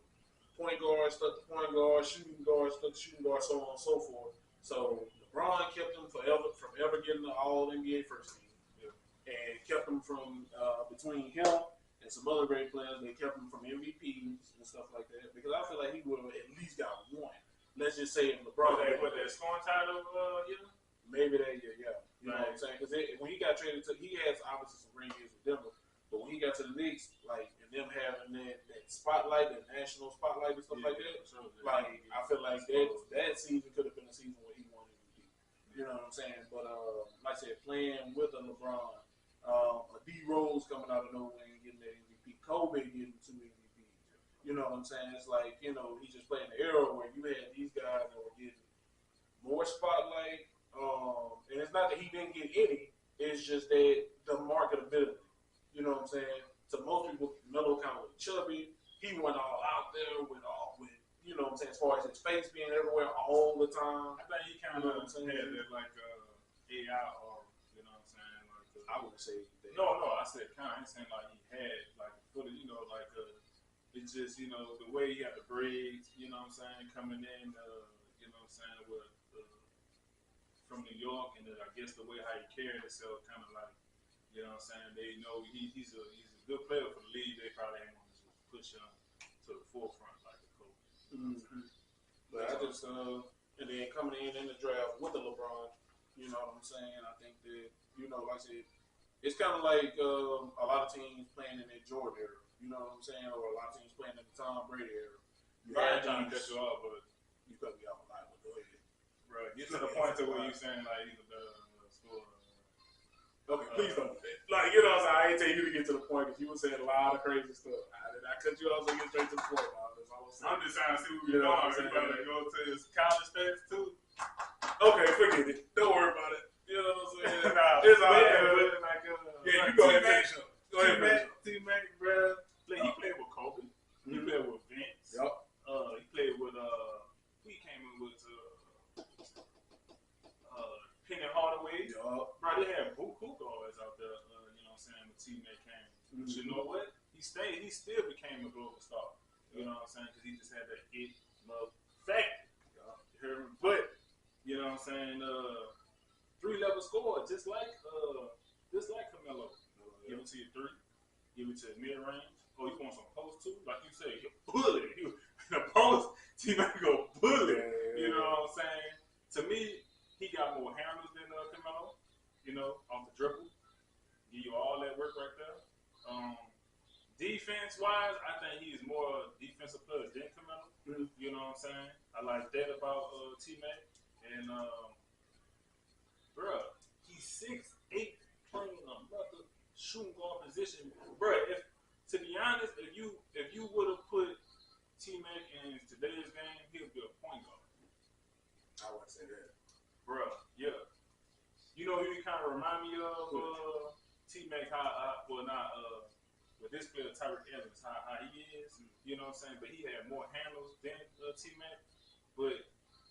point guard stuck to point guard, shooting guard stuck to shooting guard, so on and so forth. So LeBron kept them from ever getting the All NBA first team, and kept them from between him and some other great players. They kept him from MVPs and stuff like that because I feel like he would have at least got one. Let's just say if LeBron what that scoring title, maybe that year, yeah. You know what I'm saying? Because when he got traded to, he has obviously some great years with Denver. But when he got to the Knicks, like, and them having that spotlight, that national spotlight and stuff like that, sure, like, I feel like that season could have been a season where he won MVP. You know what I'm saying? But, like I said, playing with a LeBron, a D Rose coming out of nowhere and getting that MVP, Kobe getting 2 MVPs. You know what I'm saying? It's like, you know, he just played in the era where you had these guys that were getting more spotlight. And it's not that he didn't get any, it's just that the marketability. You know what I'm saying? To most people, Melo kind of was chubby. He went all out there with you know what I'm saying, as far as his face being everywhere all the time. I think he kind of had that like AI or you know what I'm saying? Like I wouldn't say that. No, I said kind of. I ain't saying like he had like you know like it's just you know the way he had the braids. You know what I'm saying? Coming in, you know what I'm saying with from New York, and I guess the way how he carried himself, kind of like. You know what I'm saying? They know he's a good player for the league. They probably ain't want to push him to the forefront like a coach. Mm-hmm. But I just and then coming in the draft with the LeBron, you know what I'm saying? I think that you know, like I said, it's kind of like a lot of teams playing in their Jordan era. You know what I'm saying? Or a lot of teams playing in the Tom Brady era. I ain't trying to cut you off, but you cut me off a lot. But go ahead. Right. Get to the point to where you saying like he's a better scorer. Okay, please don't do that. Like, you know what I'm saying? I ain't tell you to get to the point because you were saying a lot of crazy stuff. I cut you off so get straight to the point. That's all I'm saying. I'm just trying to see where we're going. You better go to his college stats too. Okay, forget it. Don't worry about it. You know what I'm saying? It's all good. Yeah, you go ahead and finish up. Go ahead and finish up. T-Mac, bro. He played with Kobe. He played with Vince. Yep. He played with, he came in with Penny Hardaway. Yup. Bro, they had hoop guards out there, you know what I'm saying, when T-Mac came. Mm-hmm. But you know what? He still became a global star. You know what I'm saying? Because he just had that it love factor. You heard me? But, you know what I'm saying, 3-level score, just like Carmelo. Give it to you 3. Give it to mid-range. Oh, you want some post too? Like you said, you bully. The post, T-Mac go bully. You know what I'm saying? To me, he got more handles than Carmelo, you know, off the dribble. Give you all that work right there. Defense-wise, I think he's more defensive player than Carmelo. Mm-hmm. You know what I'm saying? I like that about T-Mac. And, bruh, he's 6'8", playing another shooting guard position. Bruh, to be honest, if you would have put T-Mac in today's game, he would be a point guard. I wouldn't say that. Bruh, yeah. You know who you kind of remind me of T-Mac, with this player, Tyreek Evans, how he is. You know what I'm saying? But he had more handles than T-Mac, but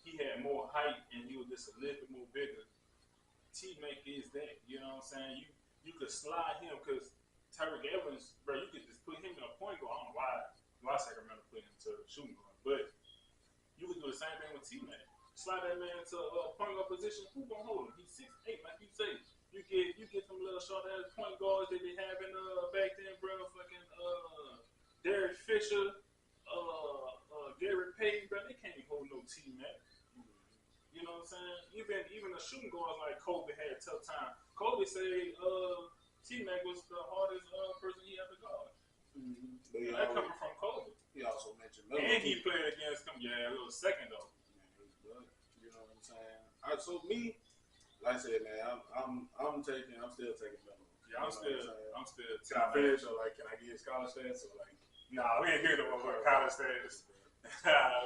he had more height and he was just a little bit more bigger. T-Mac is that. You know what I'm saying? You could slide him because Tyreek Evans, bro, you could just put him in a point guard. I don't know why Sacramento put him to shooting guard, but you could do the same thing with T-Mac. Slide that man to a point guard position. Who gonna hold him? He's 6'8", like you say. You get some little short ass point guards that they have in back then, bro. Fucking Derek Fisher, Gary Payton, bro. They can't hold no T-Mac. You know what I'm saying? Even the shooting guards like Kobe had a tough time. Kobe said T-Mac was the hardest person he ever guard. Mm-hmm. That coming from Kobe. He also mentioned Melo. And he played against him. Yeah, it was second though. You know what I'm saying? So me, like I said, man, I'm still taking Melo. Yeah, I'm still. Can I finish or like can I get his college stats or like? Nah, we ain't getting no more college stats.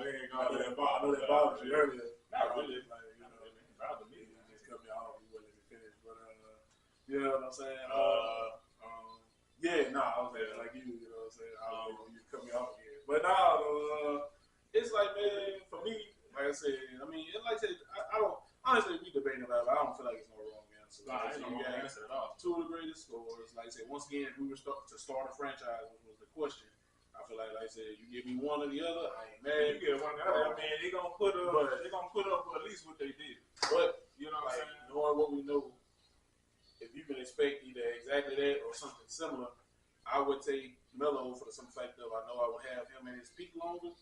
We ain't going to that I know that bothered you earlier. Not really. Like, you know, it bothered me. You just cut me off. You wouldn't let me finish. But you know what I'm saying? I was like you. You know what I'm saying? You cut me off again. But it's like, man, for me, like I said, I mean, like I said, I don't honestly we debating about it. I don't feel like it's no wrong answer. Nah, ain't no wrong answer at all. 2 of the greatest scorers. Like like I said, once again, if we were to start a franchise, which was the question, I feel like I said, you give me one or the other, I ain't mad. You get one or the other. I mean, they gonna put up at least what they did. But you know what I'm saying? Knowing what we know, if you can expect either exactly that or something similar, I would take Melo for the simple fact of I know I would have him at his peak longer.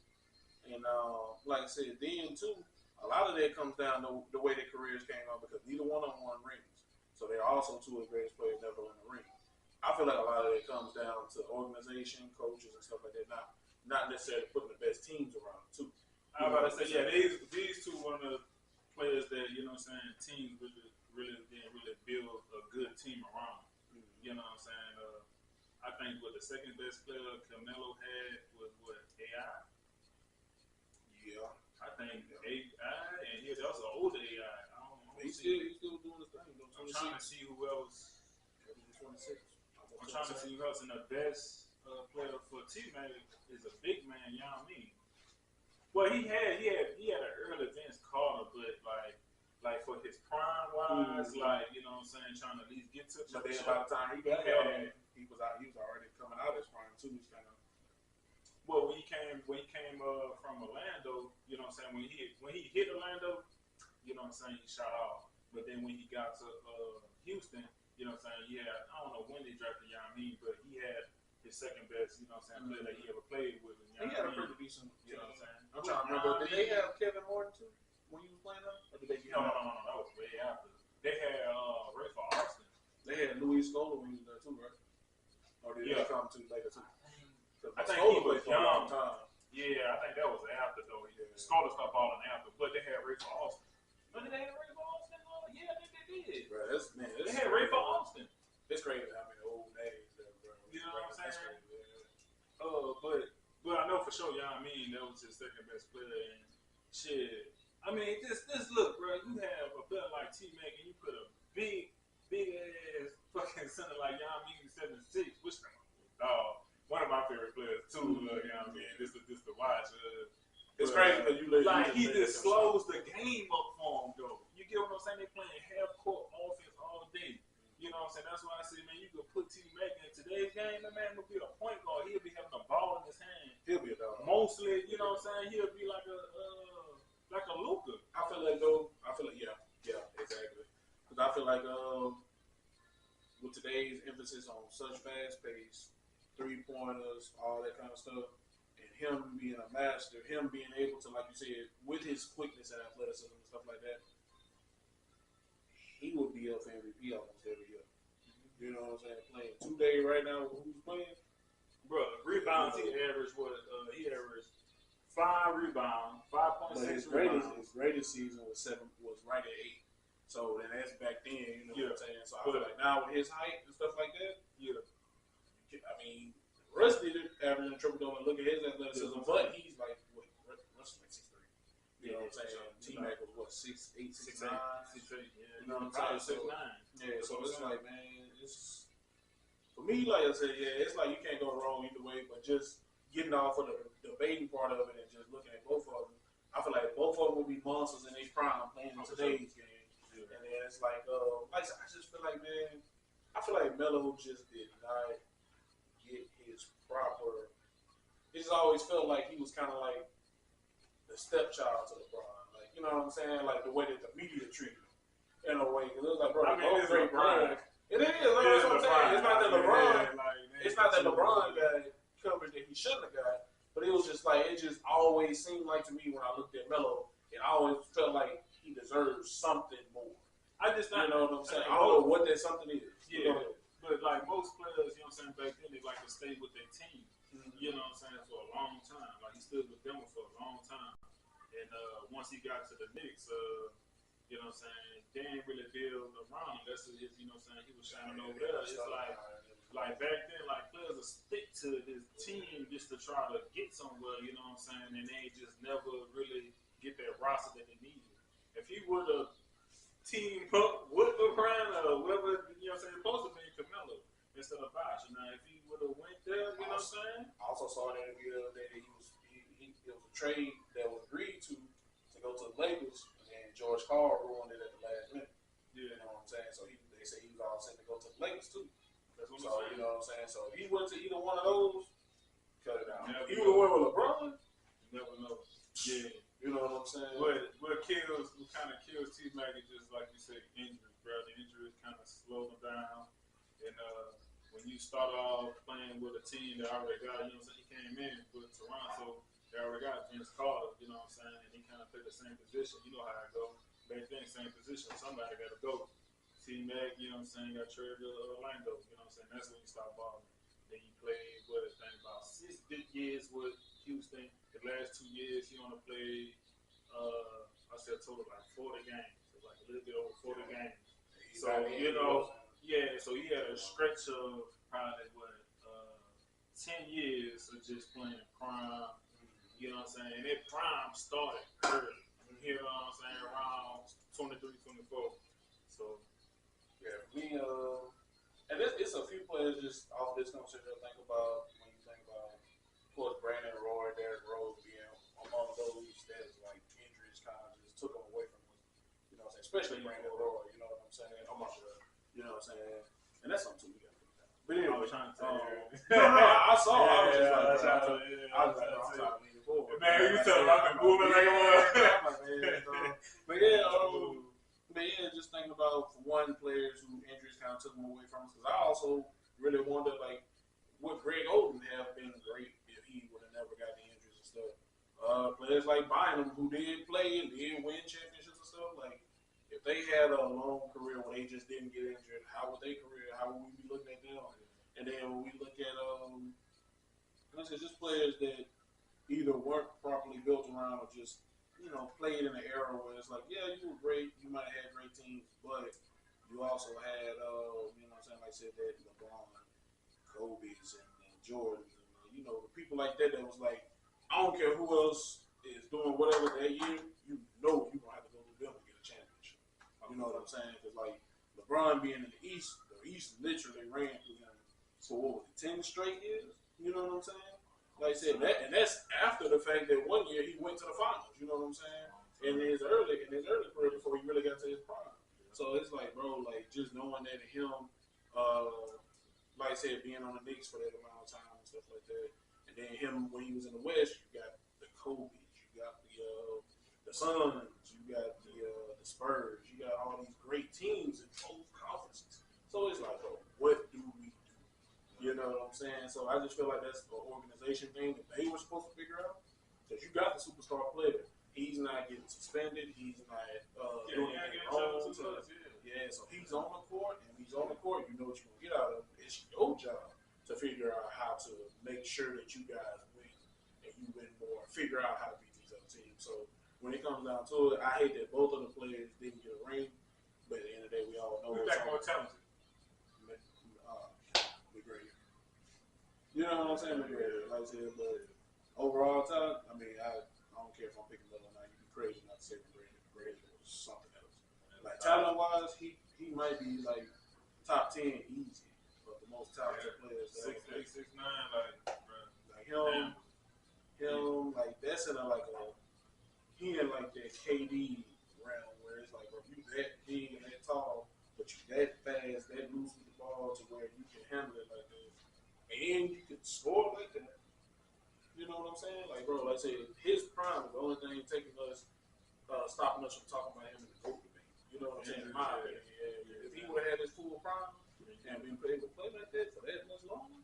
And like I said, then too, a lot of that comes down to the way their careers came out because neither one of them won rings. So they're also two of the greatest players never in the ring. I feel like a lot of that comes down to organization, coaches, and stuff like that. Not necessarily putting the best teams around too. I was about to say, yeah, these two one of the players that, you know what I'm saying, teams really didn't really build a good team around. You know what I'm saying? I think what the second best player Carmelo had was what, AI? Yeah. I think AI, and that was an older AI. I don't know. He's still doing his thing. I'm trying to see who else. 26. I'm trying to see who else. And the best player for T-Mac is a big man, you know what I mean? Well, he had an early Vince Carter, but like for his prime wise, like, you know what I'm saying, trying to at least get to. But then by the time he got out, he was already coming out as prime too. He's kind of. Well, when he came from Orlando, you know what I'm saying, when he hit Orlando, you know what I'm saying, he shot off. But then when he got to Houston, you know what I'm saying, I don't know when they drafted, you know what I mean, but he had his second best, you know what I'm saying, player that he ever played with. You know he had a pretty decent, you know what I'm saying. I'm trying to remember, did they have Kevin Morton too when he was playing up? Or did they No, that was way after. They had Ray for Austin. They had Louis Scola when he was there too, right? Or did they come too later too? I think he was young. Yeah, I think that was after though. Yeah. Scola stopped balling after, but they had Ray for Austin. When did they have Ray for Austin? Yeah, I think they did. Bro, they had Ray for Austin. It's crazy how many old names there, bro. You know what I'm saying? But I know for sure, you know what I mean, that was his second best player. And shit, I mean, just look, bro. You have a player like T-Mac, and you put a big ass fucking center like, you know what I mean, 7'6", which dog. One of my favorite players too, you know what I mean? This to watch. It's crazy because he just slows the game up for him though. You get what I'm saying? They playing half court offense all day. You know what I'm saying? That's why I say, man, you could put T-Mac in today's game, that man will be a point guard. He'll be having a ball in his hand. He'll be a dog. Mostly, you know what I'm saying? He'll be like a Luka. I feel like yeah, exactly. Because I feel like with today's emphasis on such fast pace, 3-pointers, all that kind of stuff, and him being a master, him being able to, like you said, with his quickness and athleticism and stuff like that, he would be up for MVP almost every year. You know what I'm saying? Playing 2 days right now, who's playing? Bro, rebounds, he averaged 5 rebounds, 5.6 rebounds. His greatest season was right at 8. So then that's back then, you know what I'm saying? So I feel like now with his height and stuff like that, I mean, Russ did it, averaging a triple-double, and look at his athleticism, but he's like, Russ is like 6'3". You know what I'm saying? T-Mac was what, 6'8", 6'9"? 6'8", yeah. You know what I'm saying? 6'9". So it's like, man, it's for me, like I said, it's like you can't go wrong either way, but just getting off of the debating part of it and just looking at both of them, I feel like both of them will be monsters in their prime playing in today's game. And then it's like I just feel like, man, I feel like Melo just did not get his proper. It just always felt like he was kind of like the stepchild to LeBron, like, you know what I'm saying, like the way that the media treated him in a way. Because it was like, bro, it's great players. It is. That's what I'm saying. It's not that LeBron. It's not that LeBron got coverage that he shouldn't have got, but it was just like it just always seemed like to me when I looked at Melo, it always felt like he deserves something more. You know what I'm saying? I don't know what that something is. Yeah, but like most players, you know what I'm saying, back then they like to stay with their team. You know what I'm saying, for a long time. Like he stood with them for a long time, and once he got to the Knicks, you know what I'm saying, they didn't really build around him. That's his, you know what I'm saying, he was shining over there. It's like back then, like players would stick to his team just to try to get somewhere, you know what I'm saying, and they just never really get that roster that they needed. If he would have teamed up with LeBron or whoever, you know what I'm saying, supposed to be Carmelo instead of Bosh. Now, if he would have went there, you know what I'm saying? I also saw an interview the other day that it was a trade that was agreed to go to the Lakers, and George Carl ruined it at the last minute. Yeah. You know what I'm saying? So they say he was all set to go to the Lakers too. That's what So with one of those, cut it out. Never Even went with LeBron. You never know. Yeah. You know what I'm saying? What kind of kills T Mac is just like you said, injuries, bro. The injuries kind of slow him down. And when you start off playing with a team that already got, you know what I'm saying, he came in with Toronto, they already got Vince Carter, you know what I'm saying, and he kind of played the same position. You know how it go. Back then, same position. Somebody got to go. T Mac, you know what I'm saying, got traded to Orlando. You know what I'm saying? That's when you start balling. Then he played about 6 good years with Houston. The last 2 years he only played I said a total like 40 games. So like a little bit over 40 games. So you know, yeah, so he had a stretch of probably 10 years of just playing prime. You know what I'm saying? And that prime started early. You know what I'm saying? Around 23, 24. So yeah, and it's a few players just off this conversation to think about when you think about, of course, Brandon Roy, Derrick Rose being among those that like injuries kind of just took them away from us. You know what I'm saying? Especially Brandon Roy, you know what I'm saying? You know what I'm saying? And that's something too we got to put down. But anyway, I was trying to tell you. I saw. Yeah, I was just like, I'm trying to lean forward. Man, you tell me I've been moving like a mother. But yeah, just thinking about one players who injuries kind of took them away from us. Because I also really wonder, like, would Greg Oden have been great if he would have never got the injuries and stuff? Players like Bynum who did play and did win championships and stuff, like, if they had a long career where they just didn't get injured, how would their career? How would we be looking at them? And then when we look at, just players that either weren't properly built around or just, played in an era where it's like, yeah, you were great, you might have had great teams, but you also had, like I said, that LeBron, Kobe's, and Jordans, and the people like that was like, I don't care who else is doing whatever that year, you're gonna have to go to them to get a championship. You know what I'm saying? Because like LeBron being in the East literally ran through him for what was it, 10 straight years. You know what I'm saying? Like I said, that's after the fact that one year he went to the finals. You know what I'm saying? In his early career before he really got to his prime. So it's like, bro, like just knowing that him, like I said, being on the Knicks for that amount of time and stuff like that, and then him when he was in the West, you got the Kobe's, you got the Suns, you got the Spurs, you got all these great teams in both conferences. So it's like, bro, what do we do? You know what I'm saying? So I just feel like that's an organization thing that they were supposed to figure out. Because you got the superstar player. He's not getting suspended. He's not doing anything wrong. So he's on the court, and he's on the court. You know what you're going to get out of him. It's your job to figure out how to make sure that you guys win, and you win more. Figure out how to beat these other teams. So when it comes down to it, I hate that both of the players didn't get a ring. But at the end of the day, we all know who's back more talented. McGrady. You know what I'm saying? McGrady. Like I said, but overall talent, I mean, I don't care if I'm picking Melo or not. You'd be crazy not to say McGrady. McGrady was something else. Like talent-wise, he might be like top 10 easy, but the most talented players. 6'8", 6'9", like him, like that's in he in like that KD realm where it's like, bro, you that big and that tall, but you that fast, that loose with the ball to where you can handle it like that, and you can score like that. You know what I'm saying? Like, bro, like I say, his prime is the only thing taking us, stopping us from talking about him in the GOAT debate. You know what I'm saying? In my opinion, if he would have had his full prime and been able to play like that for that much longer,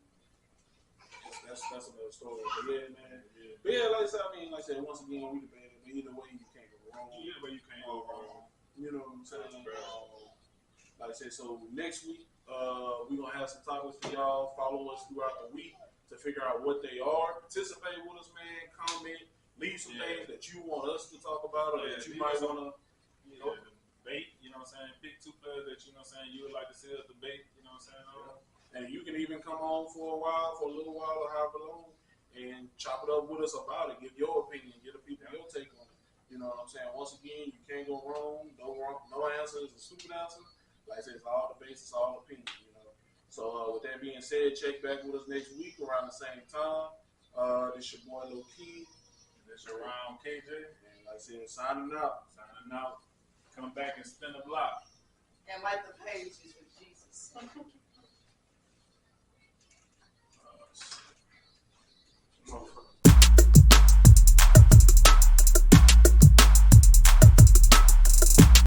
that's another story. But yeah, man. But yeah, like I said, once again, we debated. But either way, you can't go wrong. Either way, you can't go wrong. You know what I'm saying? Like I said, so next week, we're going to have some topics for y'all. Follow us throughout the week to figure out what they are. Participate with us, man. Comment. Leave some things that you want us to talk about or that you might want to, debate. You know what I'm saying? Pick two players that, you know what I'm saying, you would like to see us debate. You know what I'm saying? And you can even come on for a little while or however long, and chop it up with us about it. Give your opinion. Give the people your take on it. You know what I'm saying? Once again, you can't go wrong. No answer is a stupid answer. Like I said, it's all debate, it's all opinion, So with that being said, check back with us next week around the same time. This your boy Low Key. This your round KJ. And like I said, signing out. Come back and spin the block. And like the page is with Jesus.